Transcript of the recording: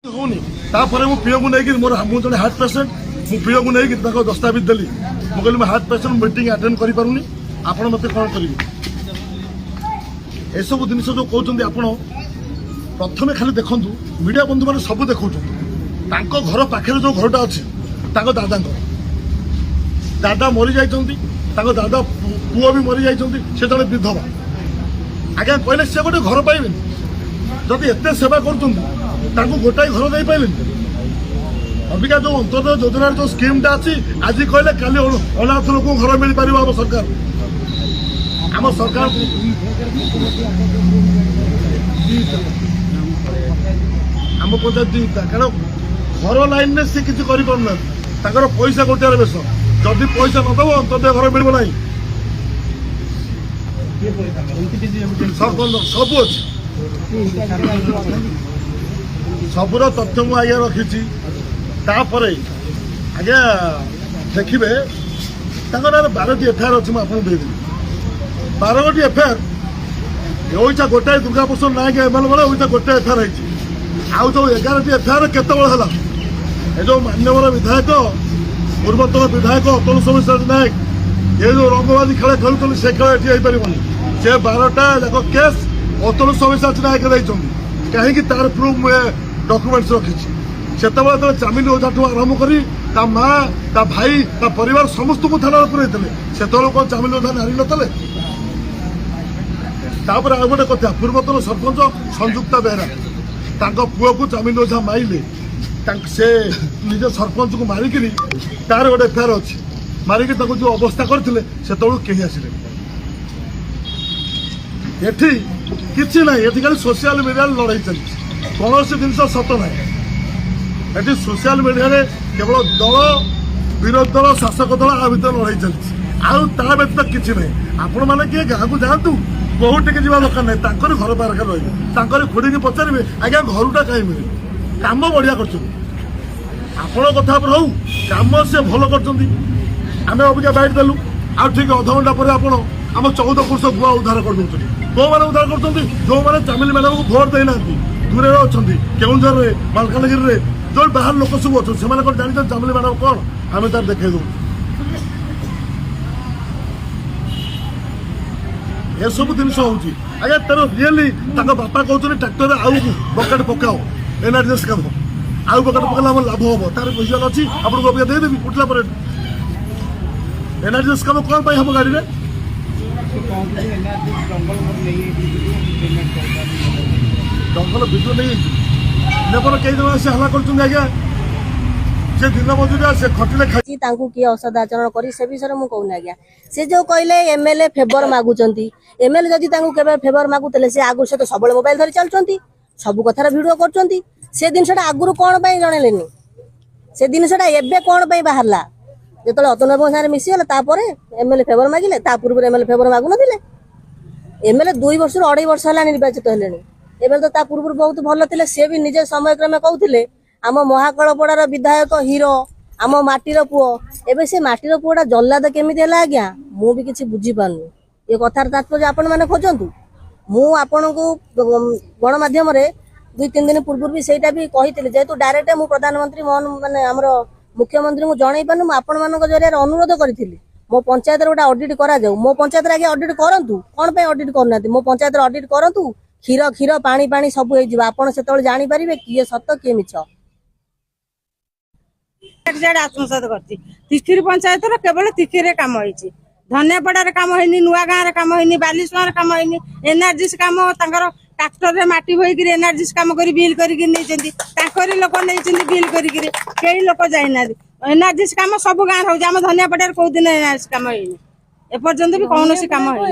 होनी तापर मो पीओ को लेकिन मोर मु जने हार्ट पेशेंट मु पीओ को लेकिन ताको दस्तावेज देली मु कहली हार्ट पेशेंट मीटिंग अटेंड करि पारुनी आपण मते कोन करिवे ए सब जिनिस जो कहउछन्ती आपण प्रथमे खाली देखंतु मीडिया बंधु माने सब देखउछन्ती ताको घर पाखरे जो घरटा अछि ताको दादा मरि जाइछन्ती ताको दादा पुओ भी मरि जाइछन्ती से जने विधवा आगे कहले से गोटे घर पाइबेनी जदि एते सेवा करछन्ती ताको गोटाई घर दे पाइले अबिका जो अंतर्गत योजना जो स्कीम टा अच्छी आज कहले काली अनाथ लोक घर मिल पार आम सरकार आम पंचायत दीटा कारण घर लाइन में सी किसी कर पैसा गोटे बेस जदि पैसा नदब अंतर्गत घर मिल ना सब अच्छे सबुर तथ्य मु आज्ञा रखी आज्ञा देखिए 12टी एफआईआर अच्छी मुझे देदेवी 12टी एफआईआर ओइसा गोटाए दुर्गा प्रसाद नायक एमएलए बेले ओइसा गोटे एफआईआर है आउ जो 11टी एफआईआर केत है जो मान्यवर विधायक पूर्वतन विधायक अतुल सोमेश्वर नायक ये जो रंगबाजी खेल खेलुं से खेल ये पारे से 12टा जाक केस अतुल सोमेश्वर नायक देते कहीं तार प्रूफ डॉक्यूमेंट्स रखी से चामिली ओझा ठू आरंभ कर माँ ता भाई ता परिवार समस्त को थाना पुरई से कौन चामिली ओझा नारी नतले तापर आ गोटे कथा पूर्वतन सरपंच संयुक्ता बेहरा पुओ को चामिली ओझा माइले से निज सरपंच को मारिक तार गोटे एफआईआर अच्छी मारिक जो अवस्था करते से कहीं आसिले एठी किसी ना ये खाली सोशल मीडिया लड़ाई चलती कौन जिन सत ना ये सोशल मीडिया केवल दल विरोधी दल शासक दल आ भर लड़ाई चलती आ व्यतीत किसी ना आपण मैंने किए गाँव को जातु बहुत टे जा दरकार ना घर पाखे रही खोड़ी की पचारे आज्ञा घरटा कहीं मिले कम बढ़िया कर कथा हूँ कम से भल कर अबिका बैठ देलु आ ठीक अधघंटा पर आप आम 14 वर्ष गुआ उद्धार कर कौ मैंने उद्धार कर जो मैंने चामिली मैडम को भोट देना दूर अच्छा केउझर मालकानगिरी जो बाहर लोक सब अच्छे से जानी चामिली मैडम कौन आम तार देखे दू ये सब जिन आज्ञा तेर रियली बापा कहते ट्राक्टर आउ बकेट पकाओ एनआरजीएस काम आउ बकेट पकड़ा आम लाभ हम तार पैसा अच्छी आपको अबिका देदेवी उठला पर एनआरजीएस काम कौन हम गाड़ी में जंगल विद्युत नहीं कई जन से हल्ला कर दिन मजूरिया से खटिले किए असदाचरण कर से विषय मुझे कहूना आज्ञा से जो कहले एमएलए फेवर मागुंट एमएलए जदि फेवर मागुले से आगुरी से तो सब मोबाइल धरी चलुंट सब कथार भिड कर जिनसा आगुरी कौन जनइले से जिनसा एवं कौन बाहर जो अतुल बाबू सारे मिसीगला एमएलए फेवर मागिले पूर्व एमएलए फेवर मागु ना एमएलए 2 वर्ष 2.5 वर्ष है निर्वाचित हेले एवं तो पूर्व बहुत भल थे सी भी निजे समय क्रमे कहते आम महाकलपड़ार विधायक हीरो आम माटीर पुओ एवं से माटीर पुओटा जल्लाद केमी है आज्ञा मु भी किसी बुझीपारनी ये कथार तात्पर्य आपण मैंने खोजतु मुझे को गणमाध्यम 2-3 दिन पूर्व भी सहीटा भी कही जेहेतु डायरेक्ट मु प्रधानमंत्री मोहन माने आमर मुख्यमंत्री को जन पार्नु आपण मान जरिए अनुरोध करी मो पंचायत गोटे ऑडिट करा मो पंचायत आगे ऑडिट करूँ कौन पे ऑडिट करना मो पंचायत ऑडिट करूँ क्षीर क्षीर पानी पानी सब हो जापर किए सत किए मिछ आत्मसात कर पंचायत केवल तिथिर कम हो धनियापड़ार कम होनी नुआ गाँव कम होनी बालीसुआर कम होनी एनआरजीएस कम ट्राक्टर माटी बोईक एनआरजीएस कम कर बिल कर लोक नहीं बिल कई लोक जाइना एनआरजीएस कम सब गाँव हो धनियापड़ार कौ दिन एनआरजीएस कम होनी एपर्यंत भी कौन कम हो